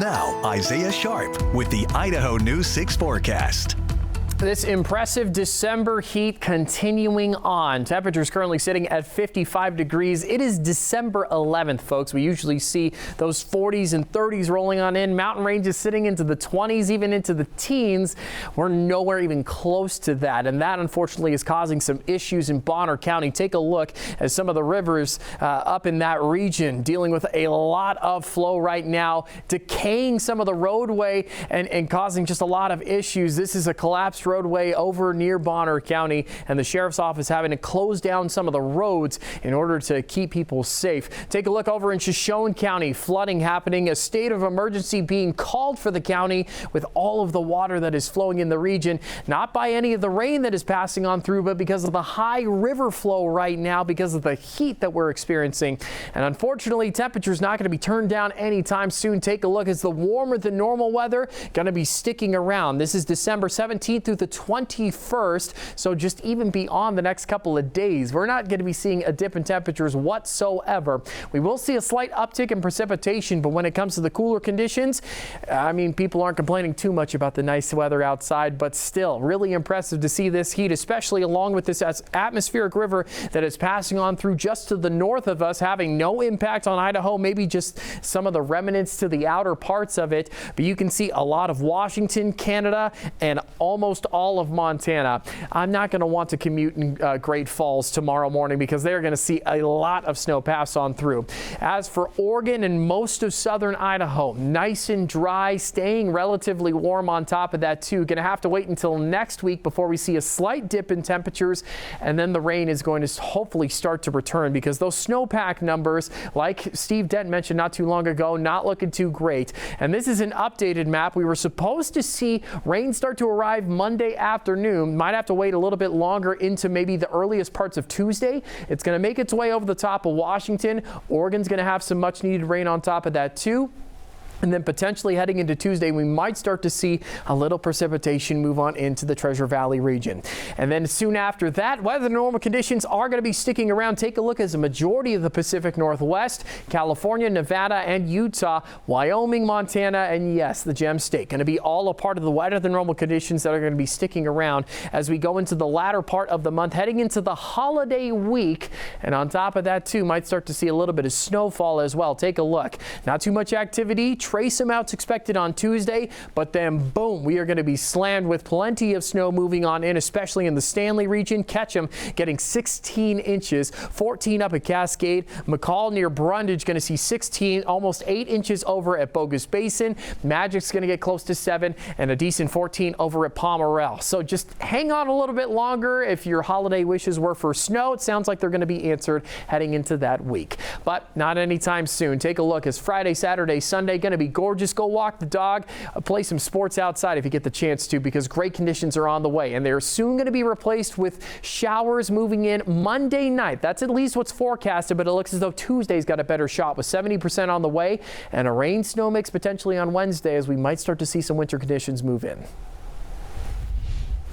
Now, Isaiah Sharp with the Idaho News 6 forecast. This impressive December heat continuing on. Temperatures currently sitting at 55 degrees. It is December 11th, folks. We usually see those 40s and 30s rolling on in. Mountain ranges sitting into the 20s, even into the teens. We're nowhere even close to that. And that, unfortunately, is causing some issues in Bonner County. Take a look at some of the rivers up in that region, dealing with a lot of flow right now, decaying some of the roadway and causing just a lot of issues. This is a collapsed roadway over near Bonner County, and the sheriff's office having to close down some of the roads in order to keep people safe. Take a look over in Shoshone County, flooding happening, a state of emergency being called for the county with all of the water that is flowing in the region, not by any of the rain that is passing on through, but because of the high river flow right now because of the heat that we're experiencing. And unfortunately, temperatures not going to be turned down anytime soon. Take a look as the warmer than normal weather going to be sticking around. This is December 17th through the 21st, so just even beyond the next couple of days, we're not going to be seeing a dip in temperatures whatsoever. We will see a slight uptick in precipitation, but when it comes to the cooler conditions, I mean, people aren't complaining too much about the nice weather outside, but still really impressive to see this heat, especially along with this atmospheric river that is passing on through just to the north of us, having no impact on Idaho, maybe just some of the remnants to the outer parts of it. But you can see a lot of Washington, Canada, and almost all of Montana. I'm not going to want to commute in Great Falls tomorrow morning because they're going to see a lot of snow pass on through. As for Oregon and most of southern Idaho, nice and dry, staying relatively warm on top of that too. Going to have to wait until next week before we see a slight dip in temperatures, and then the rain is going to hopefully start to return because those snowpack numbers, like Steve Dent mentioned not too long ago, not looking too great. And this is an updated map. We were supposed to see rain start to arrive Monday afternoon. Might have to wait a little bit longer into maybe the earliest parts of Tuesday. It's going to make its way over the top of Washington. Oregon's going to have some much needed rain on top of that too. And then potentially heading into Tuesday, we might start to see a little precipitation move on into the Treasure Valley region. And then soon after that, weather normal conditions are going to be sticking around. Take a look as a majority of the Pacific Northwest, California, Nevada, and Utah, Wyoming, Montana, and yes, the Gem State going to be all a part of the weather than normal conditions that are going to be sticking around as we go into the latter part of the month, heading into the holiday week. And on top of that too, might start to see a little bit of snowfall as well. Take a look. Not too much activity. Trace amounts expected on Tuesday, but then boom, we are going to be slammed with plenty of snow moving on in, especially in the Stanley region. Ketchum getting 16 inches, 14 up at Cascade. McCall near Brundage going to see 16, almost 8 inches over at Bogus Basin. Magic's going to get close to 7 and a decent 14 over at Pomerelle. So just hang on a little bit longer if your holiday wishes were for snow. It sounds like they're going to be answered heading into that week, but not anytime soon. Take a look as Friday, Saturday, Sunday going to be gorgeous. Go walk the dog, play some sports outside if you get the chance to, because great conditions are on the way, and they're soon going to be replaced with showers moving in Monday night. That's at least what's forecasted, but it looks as though Tuesday's got a better shot with 70% on the way and a rain snow mix potentially on Wednesday as we might start to see some winter conditions move in.